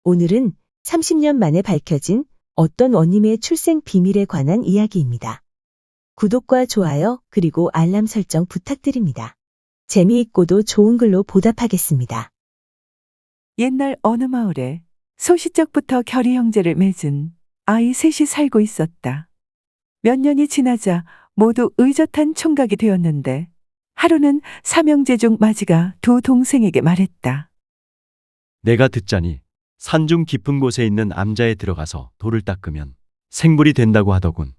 오늘은 30년 만에 밝혀진 어떤 원님의 출생 비밀에 관한 이야기입니다. 구독과 좋아요 그리고 알람 설정 부탁드립니다. 재미있고도 좋은 글로 보답하겠습니다. 옛날 어느 마을에 소시적부터 결의 형제를 맺은 아이 셋이 살고 있었다. 몇 년이 지나자 모두 의젓한 총각이 되었는데 하루는 삼형제 중 마지가 두 동생에게 말했다. 내가 듣자니 산중 깊은 곳에 있는 암자에 들어가서 돌을 닦으면 생불이 된다고 하더군.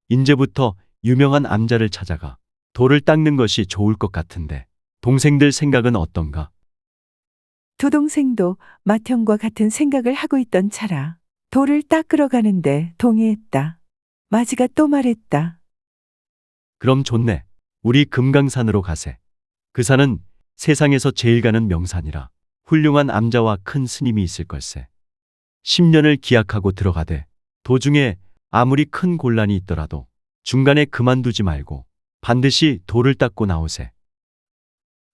인제부터 유명한 암자를 찾아가 돌을 닦는 것이 좋을 것 같은데 동생들 생각은 어떤가? 두 동생도 맏형과 같은 생각을 하고 있던 차라 돌을 닦으러 가는데 동의했다. 마지가 또 말했다. 그럼 좋네. 우리 금강산으로 가세. 그 산은 세상에서 제일 가는 명산이라 훌륭한 암자와 큰 스님이 있을 걸세. 10년을 기약하고 들어가되 도중에 아무리 큰 곤란이 있더라도 중간에 그만두지 말고 반드시 돌을 닦고 나오세.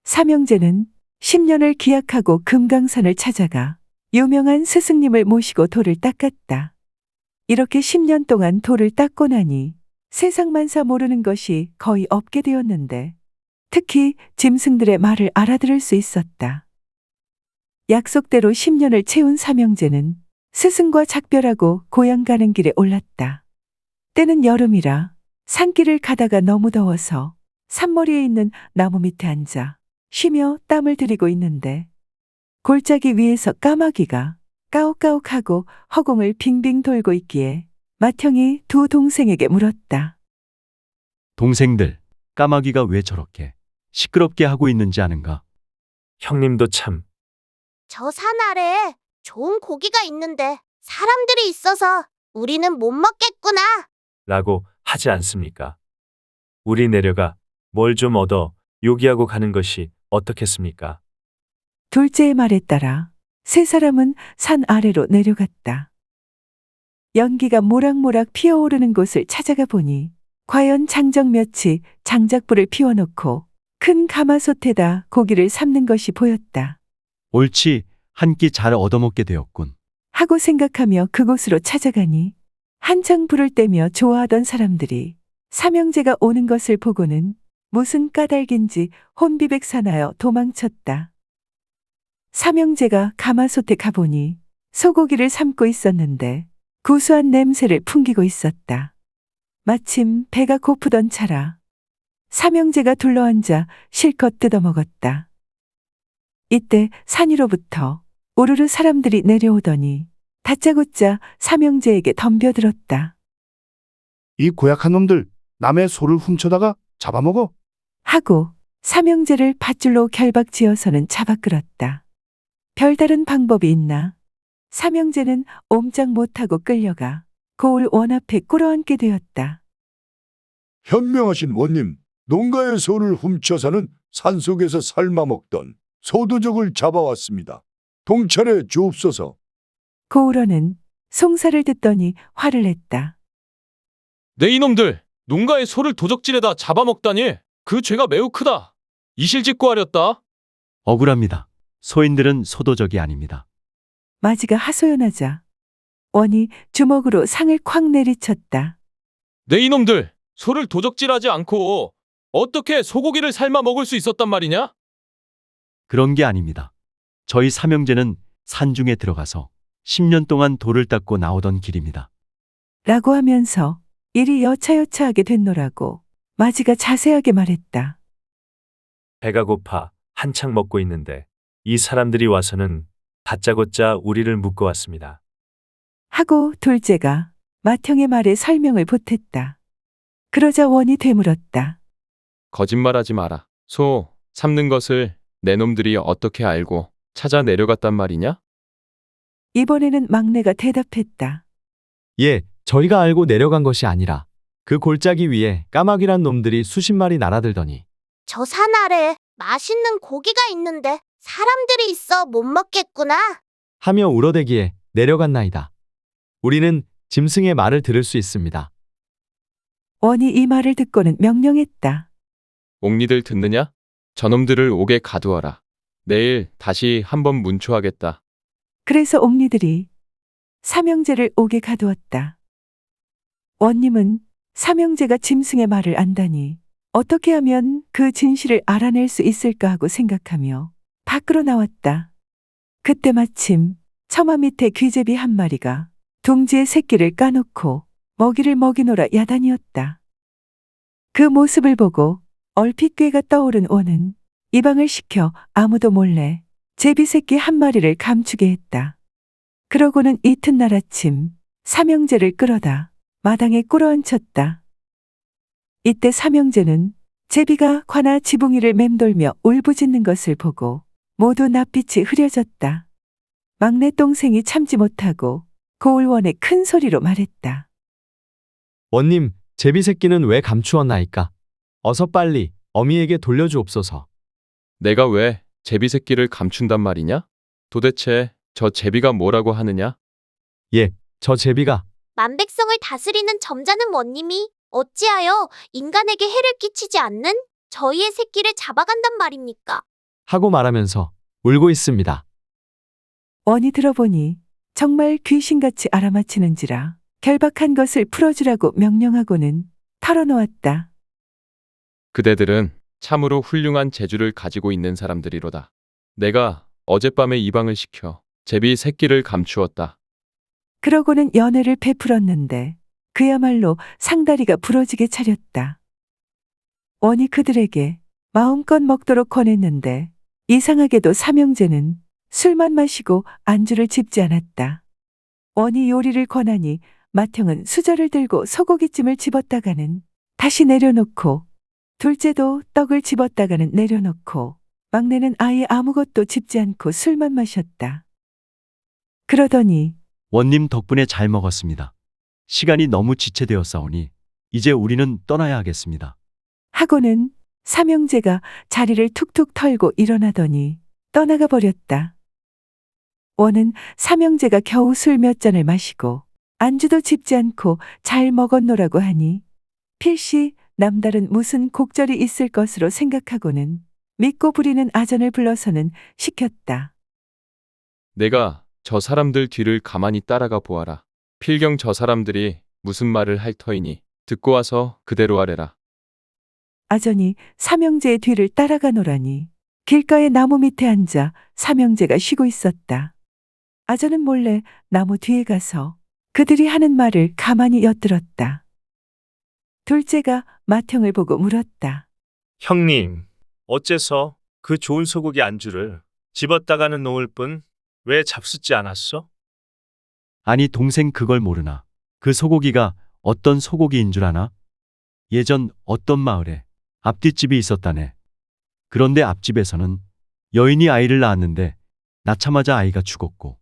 삼형제는 10년을 기약하고 금강산을 찾아가 유명한 스승님을 모시고 돌을 닦았다. 이렇게 10년 동안 돌을 닦고 나니 세상 만사 모르는 것이 거의 없게 되었는데 특히 짐승들의 말을 알아들을 수 있었다. 약속대로 10년을 채운 삼형제는 스승과 작별하고 고향 가는 길에 올랐다. 때는 여름이라 산길을 가다가 너무 더워서 산머리에 있는 나무 밑에 앉아 쉬며 땀을 들이고 있는데 골짜기 위에서 까마귀가 까욱까욱하고 허공을 빙빙 돌고 있기에 맏형이 두 동생에게 물었다. 동생들, 까마귀가 왜 저렇게 시끄럽게 하고 있는지 아는가? 형님도 참. 저 산 아래에 좋은 고기가 있는데 사람들이 있어서 우리는 못 먹겠구나. 라고 하지 않습니까? 우리 내려가 뭘 좀 얻어 요기하고 가는 것이 어떻겠습니까? 둘째의 말에 따라 세 사람은 산 아래로 내려갔다. 연기가 모락모락 피어오르는 곳을 찾아가 보니 과연 장정몇이 장작불을 피워놓고 큰 가마솥에다 고기를 삶는 것이 보였다. 옳지, 한 끼 잘 얻어먹게 되었군. 하고 생각하며 그곳으로 찾아가니 한창 불을 떼며 좋아하던 사람들이 삼형제가 오는 것을 보고는 무슨 까닭인지 혼비백산하여 도망쳤다. 삼형제가 가마솥에 가보니 소고기를 삶고 있었는데 구수한 냄새를 풍기고 있었다. 마침 배가 고프던 차라 삼형제가 둘러앉아 실컷 뜯어먹었다. 이때 산 위로부터 우르르 사람들이 내려오더니 다짜고짜 삼형제에게 덤벼들었다. 이 고약한 놈들 남의 소를 훔쳐다가 잡아먹어. 하고 삼형제를 밧줄로 결박지어서는 잡아 끌었다. 별다른 방법이 있나? 삼형제는 옴짝 못하고 끌려가 고을 원 앞에 꿇어앉게 되었다. 현명하신 원님, 농가의 소를 훔쳐서는 산속에서 삶아먹던 소도적을 잡아왔습니다. 동찰해 주옵소서. 고을원은 송사를 듣더니 화를 냈다. 네 이놈들! 농가의 소를 도적질에다 잡아먹다니! 그 죄가 매우 크다! 이실직고 하렸다! 억울합니다. 소인들은 소도적이 아닙니다. 마지가 하소연하자 원이 주먹으로 상을 콱 내리쳤다. 네 이놈들! 소를 도적질하지 않고 어떻게 소고기를 삶아 먹을 수 있었단 말이냐? 그런 게 아닙니다. 저희 삼형제는 산중에 들어가서 10년 동안 돌을 닦고 나오던 길입니다. 라고 하면서 일이 여차여차하게 됐노라고 마지가 자세하게 말했다. 배가 고파 한창 먹고 있는데 이 사람들이 와서는 다짜고짜 우리를 묶어왔습니다. 하고 둘째가 맏형의 말에 설명을 보탰다. 그러자 원이 되물었다. 거짓말하지 마라. 소 삶는 것을 내 놈들이 어떻게 알고 찾아 내려갔단 말이냐? 이번에는 막내가 대답했다. 예, 저희가 알고 내려간 것이 아니라 그 골짜기 위에 까마귀란 놈들이 수십 마리 날아들더니 저 산 아래에 맛있는 고기가 있는데 사람들이 있어 못 먹겠구나. 하며 울어대기에 내려갔나이다. 우리는 짐승의 말을 들을 수 있습니다. 원이 이 말을 듣고는 명령했다. 옥니들 듣느냐? 저놈들을 옥에 가두어라. 내일 다시 한번 문초하겠다. 그래서 옥리들이 삼형제를 옥에 가두었다. 원님은 삼형제가 짐승의 말을 안다니 어떻게 하면 그 진실을 알아낼 수 있을까 하고 생각하며 밖으로 나왔다. 그때 마침 처마 밑에 귀제비 한 마리가 둥지의 새끼를 까놓고 먹이를 먹이노라 야단이었다. 그 모습을 보고 얼핏 꾀가 떠오른 원은 이방을 시켜 아무도 몰래 제비 새끼 한 마리를 감추게 했다. 그러고는 이튿날 아침 삼형제를 끌어다 마당에 꿇어앉혔다. 이때 삼형제는 제비가 관아 지붕이를 맴돌며 울부짖는 것을 보고 모두 낯빛이 흐려졌다. 막내 동생이 참지 못하고 고울원에 큰 소리로 말했다. 원님, 제비 새끼는 왜 감추었나이까? 어서 빨리 어미에게 돌려주옵소서. 내가 왜 제비 새끼를 감춘단 말이냐? 도대체 저 제비가 뭐라고 하느냐? 예, 저 제비가 만백성을 다스리는 점잖은 원님이 어찌하여 인간에게 해를 끼치지 않는 저희의 새끼를 잡아간단 말입니까? 하고 말하면서 울고 있습니다. 원이 들어보니 정말 귀신같이 알아맞히는지라 결박한 것을 풀어주라고 명령하고는 털어놓았다. 그대들은 참으로 훌륭한 재주를 가지고 있는 사람들이로다. 내가 어젯밤에 이방을 시켜 제비 새끼를 감추었다. 그러고는 연회를 베풀었는데 그야말로 상다리가 부러지게 차렸다. 원이 그들에게 마음껏 먹도록 권했는데 이상하게도 삼형제는 술만 마시고 안주를 집지 않았다. 원이 요리를 권하니 맏형은 수저를 들고 소고기찜을 집었다가는 다시 내려놓고 둘째도 떡을 집었다가는 내려놓고 막내는 아예 아무것도 집지 않고 술만 마셨다. 그러더니 원님 덕분에 잘 먹었습니다. 시간이 너무 지체되었사오니 이제 우리는 떠나야 하겠습니다. 하고는 삼형제가 자리를 툭툭 털고 일어나더니 떠나가 버렸다. 원은 삼형제가 겨우 술 몇 잔을 마시고 안주도 집지 않고 잘 먹었노라고 하니 필시 남다른 무슨 곡절이 있을 것으로 생각하고는 믿고 부리는 아전을 불러서는 시켰다. 내가 저 사람들 뒤를 가만히 따라가 보아라. 필경 저 사람들이 무슨 말을 할 터이니 듣고 와서 그대로 하래라. 아전이 삼형제의 뒤를 따라가노라니 길가의 나무 밑에 앉아 삼형제가 쉬고 있었다. 아전은 몰래 나무 뒤에 가서 그들이 하는 말을 가만히 엿들었다. 둘째가 맏형을 보고 물었다. 형님, 어째서 그 좋은 소고기 안주를 집었다가는 놓을 뿐 왜 잡숫지 않았어? 아니 동생 그걸 모르나? 그 소고기가 어떤 소고기인 줄 아나? 예전 어떤 마을에 앞뒷집이 있었다네. 그런데 앞집에서는 여인이 아이를 낳았는데 낳자마자 아이가 죽었고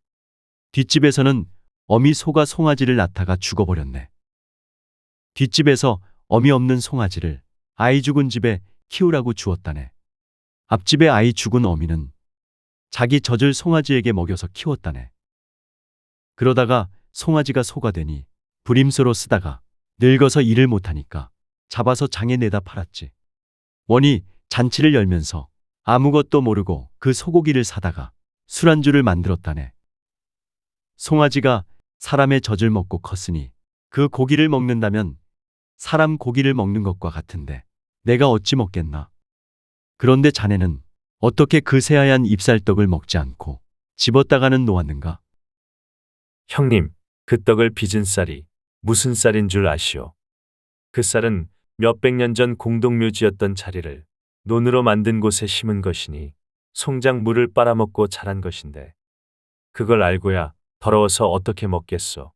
뒷집에서는 어미 소가 송아지를 낳다가 죽어버렸네. 뒷집에서 어미 없는 송아지를 아이 죽은 집에 키우라고 주었다네. 앞집에 아이 죽은 어미는 자기 젖을 송아지에게 먹여서 키웠다네. 그러다가 송아지가 소가 되니 부림소로 쓰다가 늙어서 일을 못하니까 잡아서 장에 내다 팔았지. 원이 잔치를 열면서 아무것도 모르고 그 소고기를 사다가 술안주를 만들었다네. 송아지가 사람의 젖을 먹고 컸으니 그 고기를 먹는다면 사람 고기를 먹는 것과 같은데 내가 어찌 먹겠나? 그런데 자네는 어떻게 그 새하얀 잎살떡을 먹지 않고 집었다가는 놓았는가? 형님, 그 떡을 빚은 쌀이 무슨 쌀인 줄 아시오? 그 쌀은 몇백 년 전 공동묘지였던 자리를 논으로 만든 곳에 심은 것이니 송장 물을 빨아먹고 자란 것인데 그걸 알고야 더러워서 어떻게 먹겠소?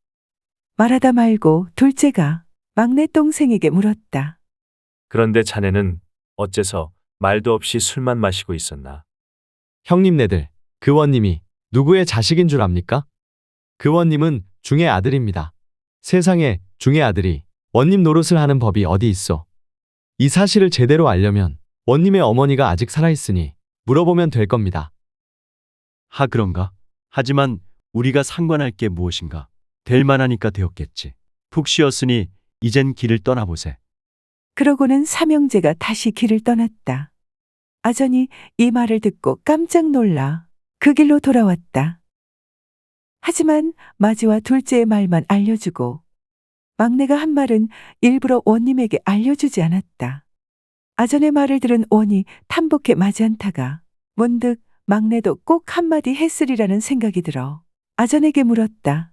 말하다 말고 둘째가 막내 동생에게 물었다. 그런데 자네는 어째서 말도 없이 술만 마시고 있었나? 형님네들, 그 원님이 누구의 자식인 줄 압니까? 그 원님은 중의 아들입니다. 세상에 중의 아들이 원님 노릇을 하는 법이 어디 있어? 이 사실을 제대로 알려면 원님의 어머니가 아직 살아있으니 물어보면 될 겁니다. 하 그런가? 하지만 우리가 상관할 게 무엇인가? 될 만하니까 되었겠지. 푹 쉬었으니 이젠 길을 떠나보세. 그러고는 삼형제가 다시 길을 떠났다. 아전이 이 말을 듣고 깜짝 놀라 그 길로 돌아왔다. 하지만 마지와 둘째의 말만 알려주고 막내가 한 말은 일부러 원님에게 알려주지 않았다. 아전의 말을 들은 원이 탐복해 마지 않다가 문득 막내도 꼭 한마디 했으리라는 생각이 들어 아전에게 물었다.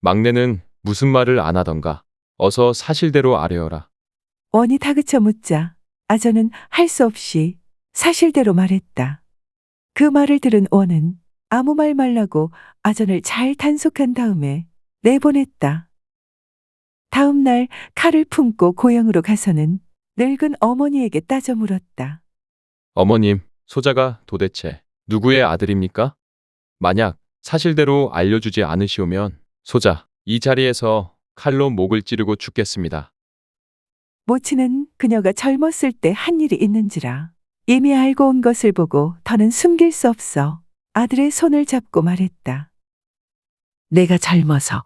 막내는 무슨 말을 안 하던가. 어서 사실대로 아뢰어라. 원이 다그쳐 묻자 아전은 할 수 없이 사실대로 말했다. 그 말을 들은 원은 아무 말 말라고 아전을 잘 단속한 다음에 내보냈다. 다음 날 칼을 품고 고향으로 가서는 늙은 어머니에게 따져 물었다. 어머님, 소자가 도대체 누구의 아들입니까? 만약 사실대로 알려주지 않으시오면 소자 이 자리에서 칼로 목을 찌르고 죽겠습니다. 모친은 그녀가 젊었을 때 한 일이 있는지라 이미 알고 온 것을 보고 더는 숨길 수 없어 아들의 손을 잡고 말했다. 내가 젊어서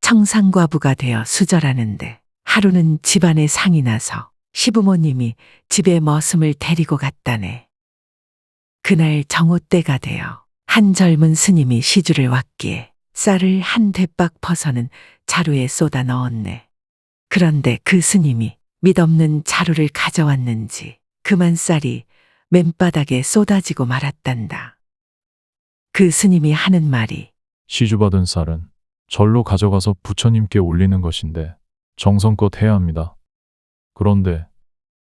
청상과부가 되어 수절하는데 하루는 집안에 상이 나서 시부모님이 집에 머슴을 데리고 갔다네. 그날 정오 때가 되어 한 젊은 스님이 시주를 왔기에 쌀을 한 대박 퍼서는 자루에 쏟아 넣었네. 그런데 그 스님이 믿없는 자루를 가져왔는지 그만 쌀이 맨바닥에 쏟아지고 말았단다. 그 스님이 하는 말이 시주받은 쌀은 절로 가져가서 부처님께 올리는 것인데 정성껏 해야 합니다. 그런데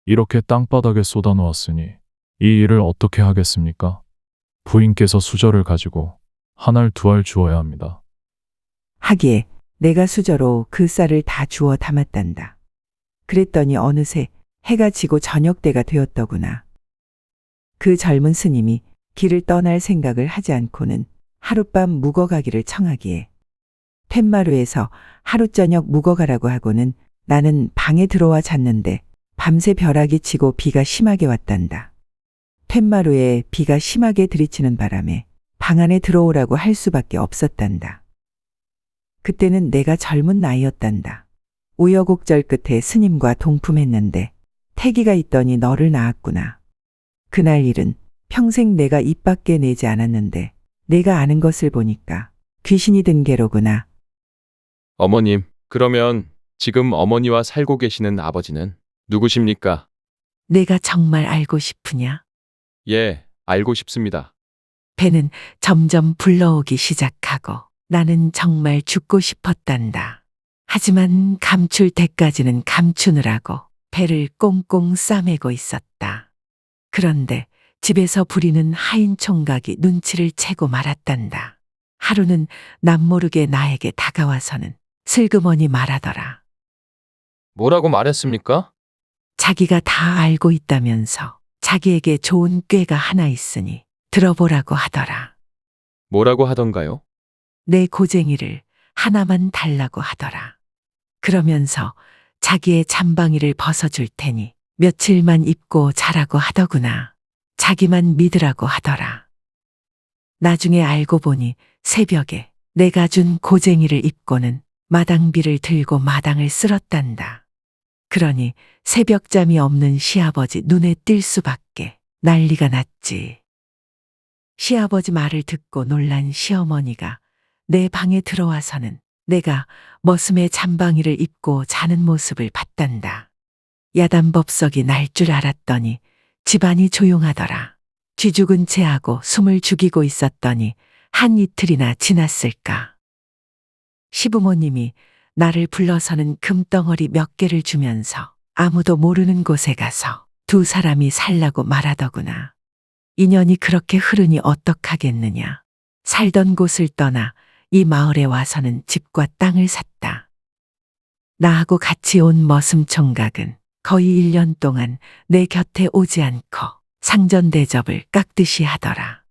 이렇게 땅바닥에 쏟아 놓았으니 이 일을 어떻게 하겠습니까? 부인께서 수저를 가지고 한 알 두 알 주어야 합니다. 하기에 내가 수저로 그 쌀을 다 주워 담았단다. 그랬더니 어느새 해가 지고 저녁 때가 되었더구나. 그 젊은 스님이 길을 떠날 생각을 하지 않고는 하룻밤 묵어가기를 청하기에 팻마루에서 하루 저녁 묵어가라고 하고는 나는 방에 들어와 잤는데 밤새 벼락이 치고 비가 심하게 왔단다. 팻마루에 비가 심하게 들이치는 바람에 방 안에 들어오라고 할 수밖에 없었단다. 그때는 내가 젊은 나이였단다. 우여곡절 끝에 스님과 동품했는데 태기가 있더니 너를 낳았구나. 그날 일은 평생 내가 입 밖에 내지 않았는데 내가 아는 것을 보니까 귀신이 든 게로구나. 어머님, 그러면 지금 어머니와 살고 계시는 아버지는 누구십니까? 내가 정말 알고 싶으냐? 예, 알고 싶습니다. 배는 점점 불러오기 시작하고 나는 정말 죽고 싶었단다. 하지만 감출 때까지는 감추느라고 배를 꽁꽁 싸매고 있었다. 그런데 집에서 부리는 하인 총각이 눈치를 채고 말았단다. 하루는 남모르게 나에게 다가와서는 슬그머니 말하더라. 뭐라고 말했습니까? 자기가 다 알고 있다면서 자기에게 좋은 꾀가 하나 있으니 들어보라고 하더라. 뭐라고 하던가요? 내 고쟁이를 하나만 달라고 하더라. 그러면서 자기의 잠방이를 벗어줄 테니 며칠만 입고 자라고 하더구나. 자기만 믿으라고 하더라. 나중에 알고 보니 새벽에 내가 준 고쟁이를 입고는 마당비를 들고 마당을 쓸었단다. 그러니 새벽잠이 없는 시아버지 눈에 띌 수밖에 난리가 났지. 시아버지 말을 듣고 놀란 시어머니가 내 방에 들어와서는 내가 머슴의 잠방이를 입고 자는 모습을 봤단다. 야단법석이 날 줄 알았더니 집안이 조용하더라. 쥐죽은 채하고 숨을 죽이고 있었더니 한 이틀이나 지났을까. 시부모님이 나를 불러서는 금덩어리 몇 개를 주면서 아무도 모르는 곳에 가서 두 사람이 살라고 말하더구나. 인연이 그렇게 흐르니 어떡하겠느냐. 살던 곳을 떠나 이 마을에 와서는 집과 땅을 샀다. 나하고 같이 온 머슴 총각은 거의 1년 동안 내 곁에 오지 않고 상전대접을 깎듯이 하더라.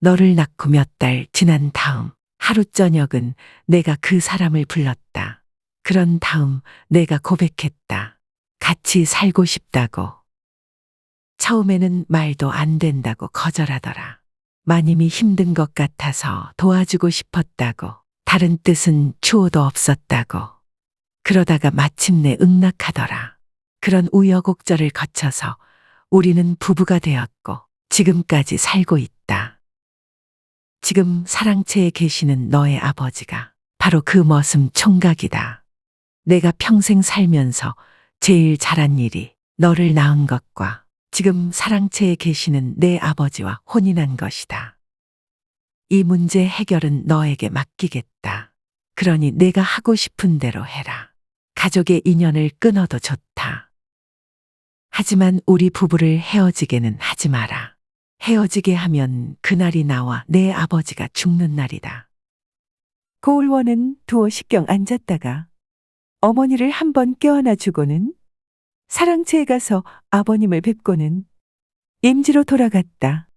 너를 낳고 몇 달 지난 다음 하루 저녁은 내가 그 사람을 불렀다. 그런 다음 내가 고백했다. 같이 살고 싶다고. 처음에는 말도 안 된다고 거절하더라. 마님이 힘든 것 같아서 도와주고 싶었다고. 다른 뜻은 추호도 없었다고. 그러다가 마침내 응낙하더라. 그런 우여곡절을 거쳐서 우리는 부부가 되었고 지금까지 살고 있다. 지금 사랑채에 계시는 너의 아버지가 바로 그 머슴 총각이다. 내가 평생 살면서 제일 잘한 일이 너를 낳은 것과 지금 사랑채에 계시는 내 아버지와 혼인한 것이다. 이 문제 해결은 너에게 맡기겠다. 그러니 내가 하고 싶은 대로 해라. 가족의 인연을 끊어도 좋다. 하지만 우리 부부를 헤어지게는 하지 마라. 헤어지게 하면 그날이 나와 내 아버지가 죽는 날이다. 고을원은 두어 식경 앉았다가 어머니를 한번 껴안아 주고는 사랑채에 가서 아버님을 뵙고는 임지로 돌아갔다.